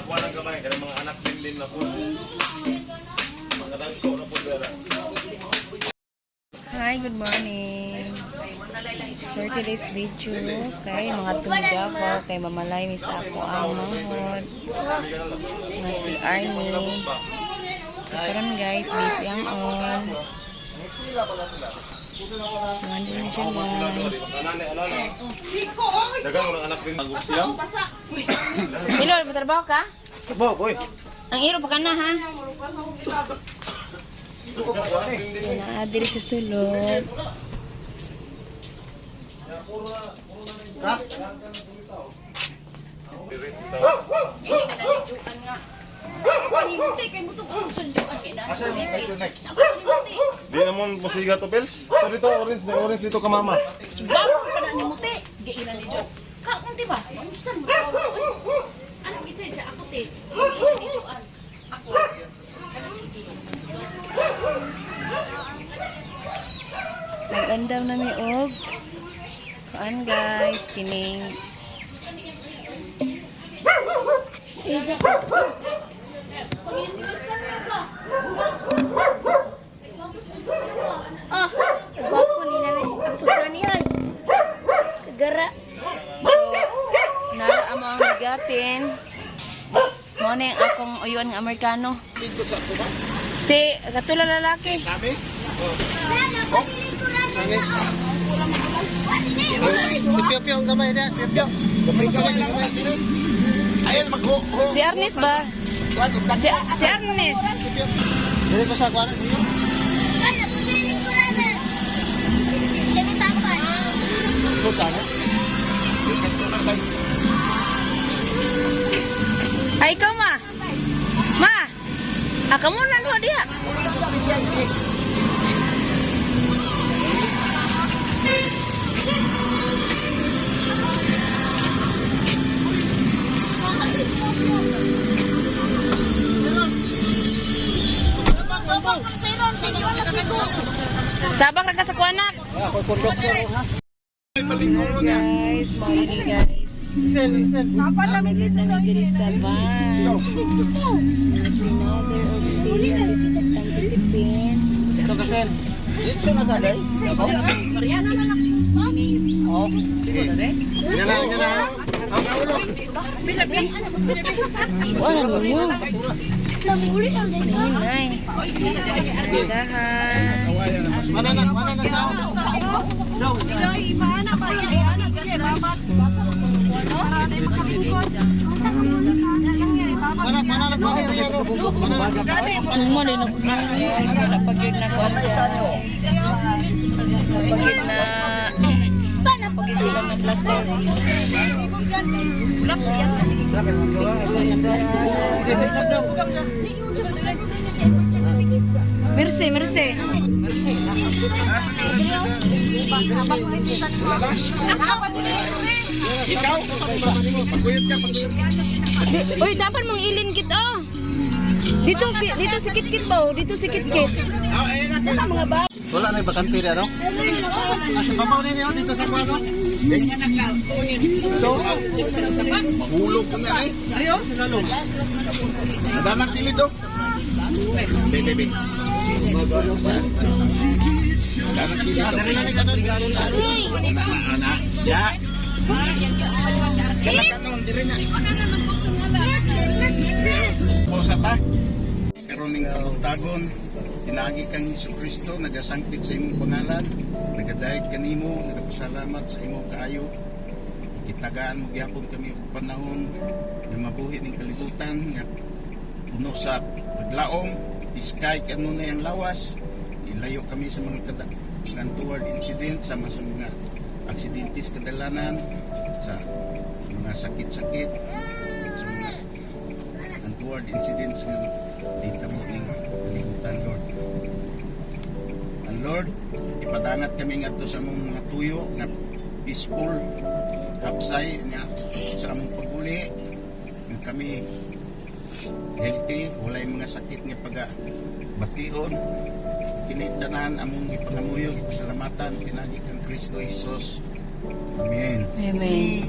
kuha ng gamay, kaya mga anak din na po. Mga dagko na po dara. Hi, good morning. For today's video, kay mga tunda ko, kay Mamalay Miss ako ang manghod. Nga si Arnie. So karon guys, busy ang on. Nandun na siya guys. Dagan mo ng anak din mag siya. Hello, matrabaho ka? Bo, boy. Ang iro pa ka na ha? Naadiri sa sulod. Di naman musiga to, Pels. Ito dito, orange dito ka mama. Bago pa na ni Muti, giinan ni John. Kaunti ba? Usan mo tawag ko. Anong gitsay sa ako te? Giinan ni John. Ako. Ano sige? Nag-andaw na mi og. Kuan guys, kining. Oh, gwapo ni nanay. Ang kusanihan. Gara. Nara mo ang higatin. Mo na yung akong uyuan nga Amerikano. Si katulad lalaki. Si Pio ang gamay na, Pio. Gamay. Ayun, mag-ho. Si Arnis ba? Si Arnis. Dili ko sa kuwan. Ay, ikaw ma. Ma. Kamu na no dia. Sabang ra ka sa kuanak. Ako konduktor ha. Guys, morning guys. Namalit na mi diri sa van. Si mother og si ang disipin. Ito kasi. Dito na ka dai. Oh. Yan na. Ang ulo. Wala mo mo. Nabuli na sa Hinay. Dahan. Mana na sa. Iloy, maana ba? Anak niya, babat. Para na makabukod. Mana Tumo din ako. Guys, wala pag yun na kuwan guys. Pag yun na pag yun sila na plaster. Mercy. Ikaw. Paguyod ka. Uy, dapat mong ilin kit oh. Dito sikit-kit ba? Dito sikit-kit. Wala mga ba? Wala na bakante na no? Asa babaw ninyo dito sa kuwan. So, mahulog ko na ay. Ayo, nalong. Danak dili do. Bebe. Danak dili do. Anak. Ya. Kala kanon diri na. Sa ta. Karoning kabutagon, pinagi kang Jesucristo, nagasangpit sa imong pangalan, nagadayeg kanimo, nagapasalamat sa imong kaayo. Kitagaan mo gyapon kami og panahon nga mabuhi ning kalibutan nga puno sa paglaom, iskay kanunay ang lawas, ilayo kami sa mga untoward incident, sama sa mga aksidentes kadalanan, sa mga sakit-sakit, sa mga untoward incidents nga dito mo ning kalibutan, Lord. And Lord, ipadangat kami ngadto sa among mga tuyo nga peaceful hapsay nga sa among paguli nga kami healthy, walay mga sakit nga pagabation. Kini tanan among ipangamuyog, ipasalamatan pinagi kang Kristo Jesus. Amen. Amen.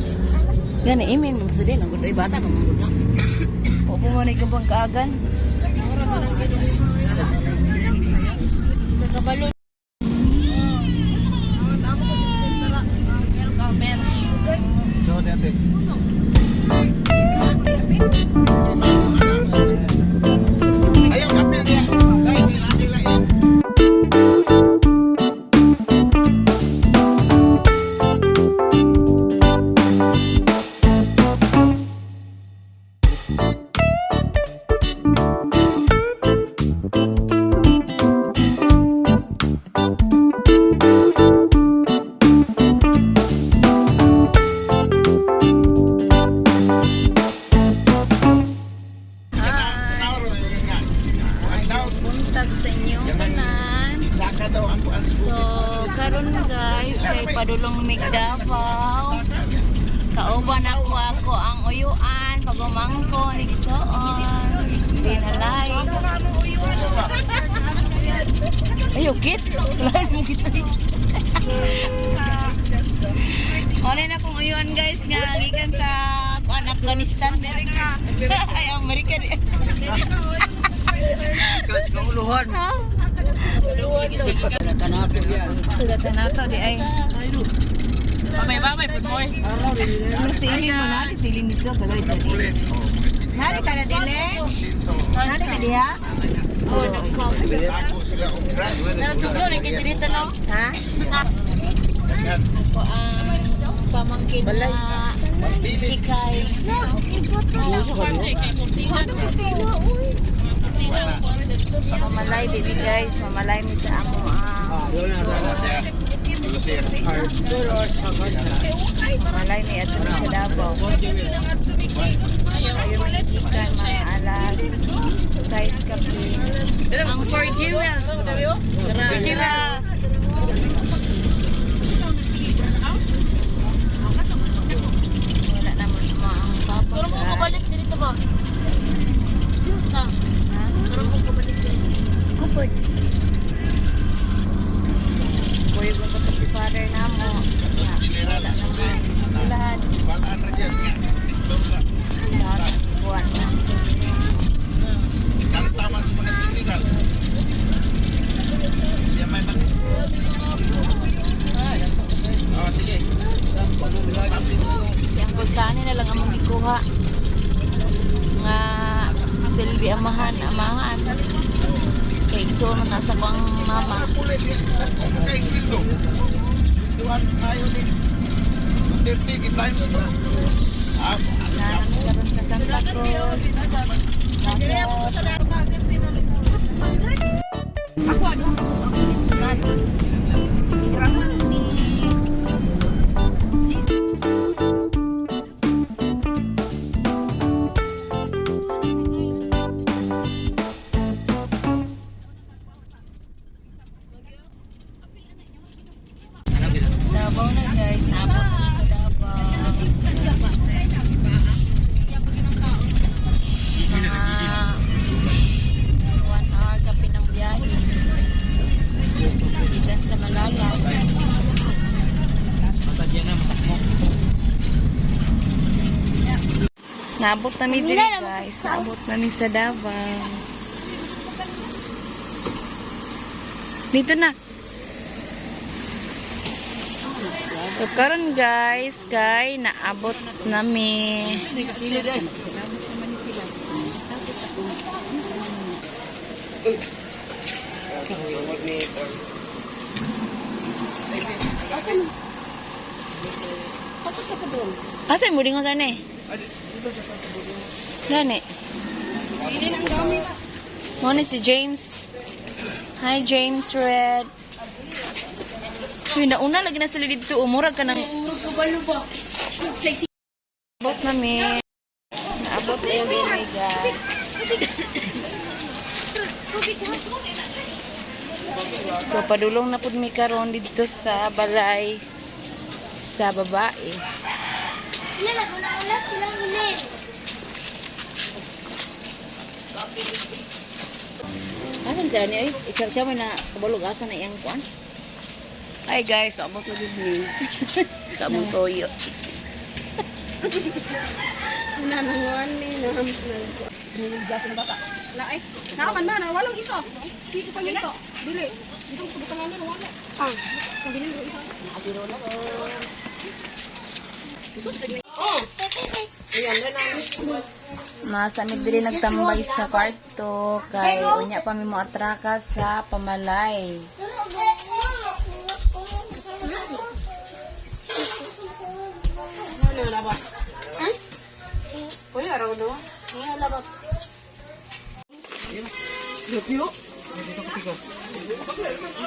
Oops. Gani, imin mo sa din. Ang gudoy bata, mamangod na. O po man ikabang kaagan. Kakabalon. So, dati. Ayaw, kapil niya. Dahil, lain. Buntag sa inyong tanan. Saka daw ang So, karon guys, kay padulong Migdavaw. Kauban ako ang uyuan, pagumangko, nigsoon, pinalay. Ay, ukit. Lahat mo kita. Wala na kong uyuan guys, nga gikan sa Afghanistan, Amerika. Ay, Amerika di. Kauluhan. Ha? Taga-Kanato di ay. Babay, pumoy. Ang silin mo na, silin dito, baloy dali. Nari ka na dili? Nari ka diha? Ako sila ukran. Ha? Yan. Ako ang pamangkin na Kikay. Mamalay din guys, mamalay mi sa amo Dulu siya. mamalay mi ato mi sa Davao. Ayun magigikan mga alas 6 kapi. Ang 4 jewels. Jira. Wala naman ang papa. Pero mo kabalik dito ba? Ha? Pero mo kabalik dito. Kupot. Kuya ko pa si father na mo. General. Silahan. Balaan na dyan nga. Dito sa Sa buwan na. kantaman sa mga general. Siya may mag... Oh, sige. Si Uncle Sani na lang ang magikuha. Nga silbi amahan. Kay so na nasa ko ang mama. Pulis yan. Kung kay sildo. Tuwan tayo ni 30 times to. Nanan karon sa Santa Cruz. Ako ano? Ang sulat. Drama ni Davao na guys, naabot kami sa Davao. Mga 1 hour kapi ng biyahe. Ikan sa Malala. Naabot namin dito guys, naabot namin sa Davao. Dito na. So karon guys, kay naabot nami. Asa mo dingon sa ni? Gani. Mo ni si James. Hi James Red. Uy, nauna lagi na sila dito. Umurag ka ng... Abot namin. Naabot na yung my God. So, padulong na po mi karon dito sa balay sa babae. Asan siya niya? Siya may na kabalog asa na iyang kuan. Hi guys, abot na din ni sa mong toyo. Nananguan ni na. Gas na bata. Na ay, nakaman na walang iso. Dito pa nito. Dili. Dito sa butang ano wala. Ah. Kung dili isa. Nakabiro na ko. Masa mi diri nagtambay sa kwarto kay unya pa mi mo atraka sa pamalay. Wala ba? Wala raw no. Wala ba? Yup.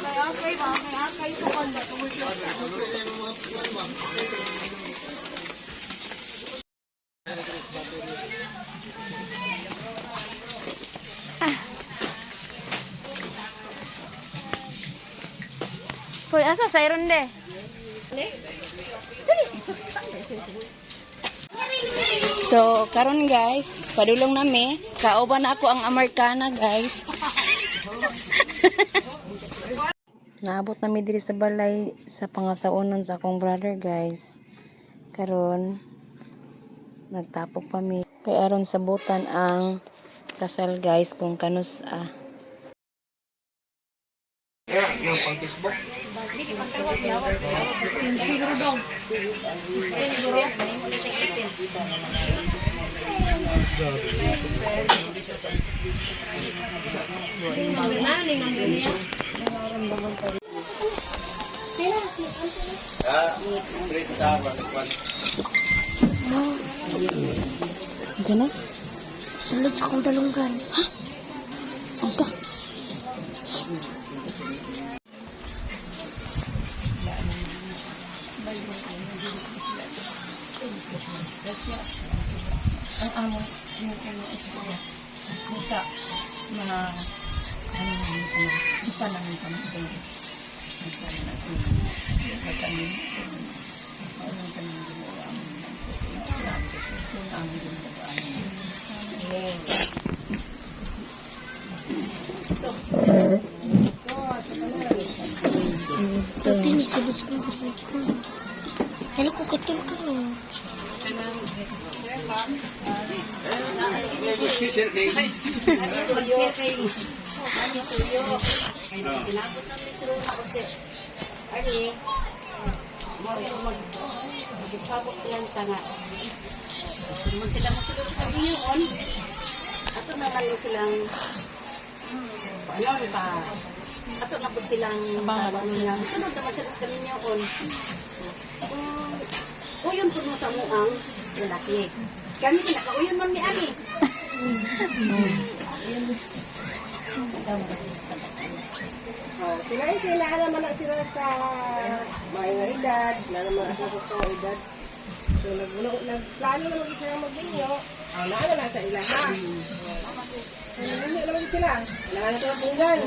Kaya ba? Kaya sa kanya. Hoy, asa sayron de? So, karon guys, padulong nami, kauban na ako ang Americana, guys. Naabot nami diri sa balay sa pangasaunon sa akong brother, guys. Karon nagtapok pa mi. Kay aron sabutan ang kasal, guys, kung kanus Yung pang Facebook. Siguro dong. Siguro. Grade tama. Diyan na? Sulod sa kong dalunggan. Ha? Ang ka? Ang amo yung eskwela. Kita mga ano kita lang yung kami. Dati ni sulod sa kong dalunggan. Hello ko katul ka no. Magpapabot lang sana. Kung sila masulod sa Panginoon, ato naman silang ano ba? Ato na po silang sunod naman sila sa Panginoon. Uyon po mo sa muang lalaki. Kami kinakauyon man ni Ani. Sila ay kailangan naman na sila sa mga edad, na naman sa gusto edad. So nagplano naman sila maglinyo, naano lang sa ilaha. Hindi naman sila. Kailangan na ito ng punggan.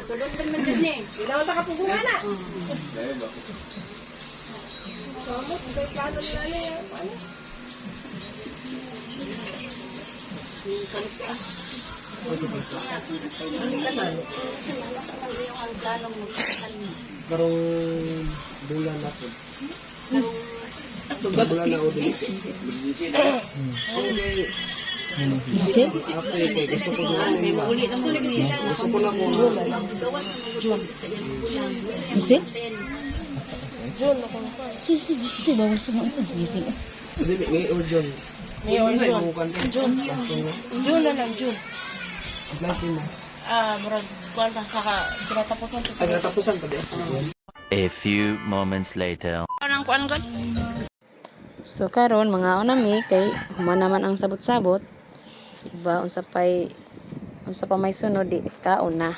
Sunod ka naman dyan eh. Hindi naman nakapungan na. Kamot, ito yung plano nila niya. Paano? Kamusta? Hindi ka saan? Mas ang yung ang plano mo. Karong bulan na po. Bulan na o dito. Jose? Gusto ko na Gusto ko na po. Jose? Si bawal sa mga gising. May urjon. May orjon. June na lang, June. Latin na. Murag, kuwan na, saka pinatapusan to. Ay, natapusan pa din. A few moments later. Anong kuwan god? So karon mga onami kay human naman ang sabot-sabot. Diba unsa pa may sunod di kaon na.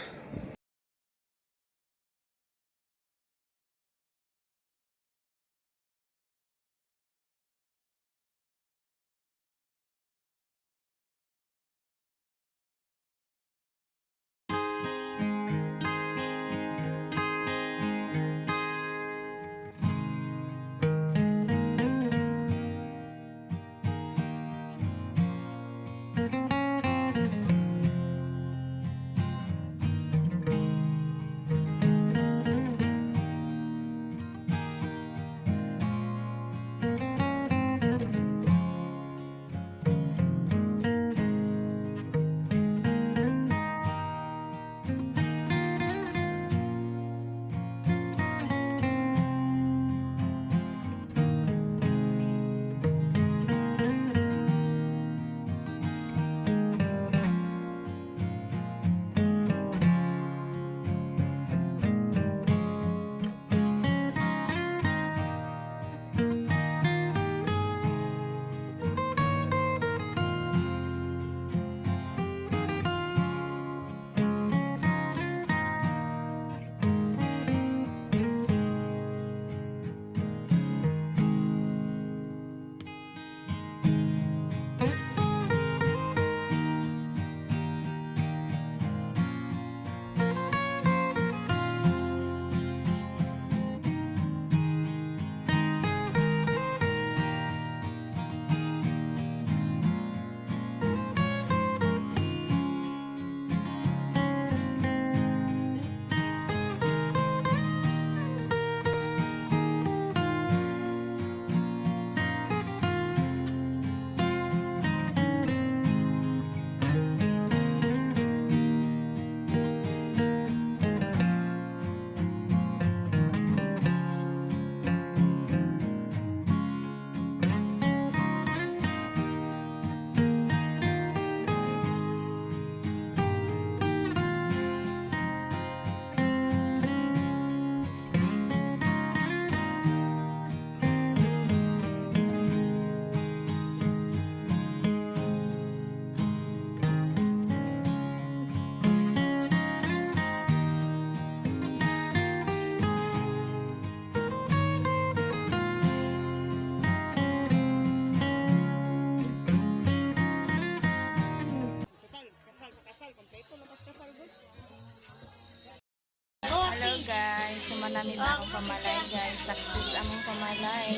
nami sa akong pamalay guys. Success among pamalay.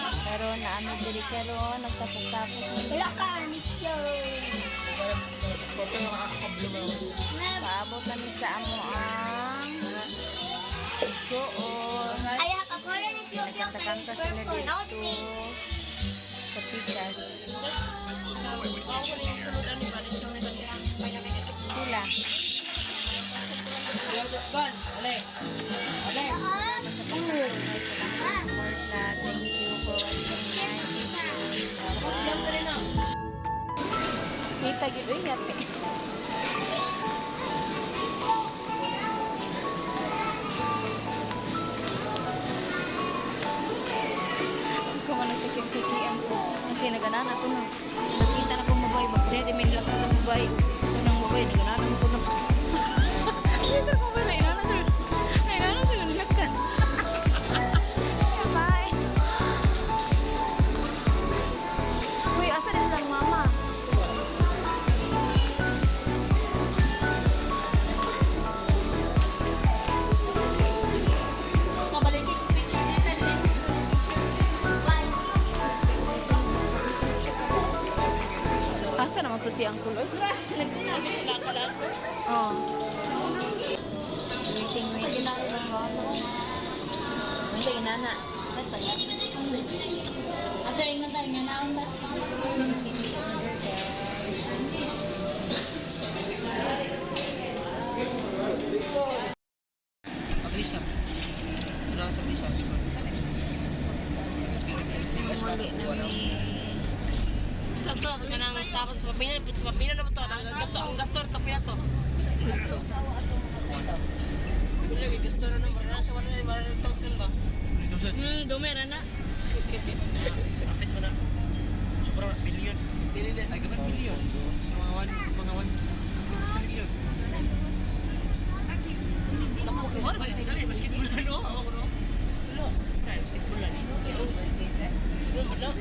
Pero naano diri karon nagtapos-tapos. Wala ka, Nikyo. Paabot kami sa amo ang isuon. Ay, ako na Nikyo. Nagkanta-kanta sila dito sa pikas. Sila. Support na. Thank you for watching my videos. Kita gitu ya, Pe. Kung ano nagkikik-kikian ko. Kasi naganan ako na. Nakita na ko mabay. Mag-redemin lang ako mabay. Unang mabay. Naganan ako na. Nakita ko ba na inanan sila? Inanan sila nilagkan. Bye. Uy, asa din lang mama? Asa naman to si Uncle? Oh. Waiting. Waiting, nana. Ate, ingat tayo nga naon ba? Muli namin. Sakto, kanang sakot sa papina na ba to? Ang gastor to pina to. Gusto. Lagi gastor na para sa 1,000 ba? Dumera na. Kapit mo na. Sobra billion. Dili ay gaban billion. Mga 1 billion. Tapo ko. Dali basketball na no. Ako no. Lo. Basketball na ni. Siguro mo daw.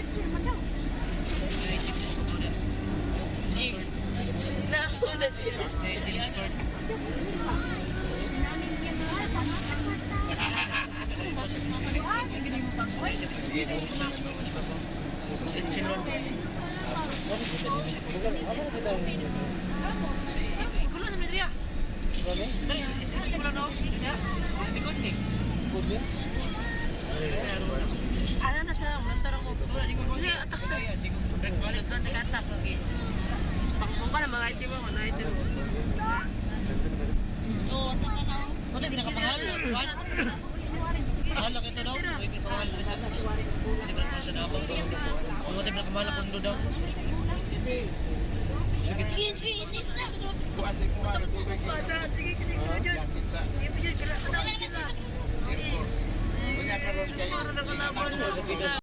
Gym. Nah, udah sih. Discord. Ada na siya, nantar ako. Kasi atak sa balik lang nakatap. Pangkong ka na mga item mo, na item mo. Oo, atak ka na. O, tayo pinakamahal. Mahal lang ito daw. Uy, pinapamahal na siya. Hindi ba naman siya daw? O, tayo pinakamahal ang kondo daw. Sige, isis na. Kuan sa kuha na tubig. Sige, sige, sige. Sige, sige. Air Force. Kanya karon kayo.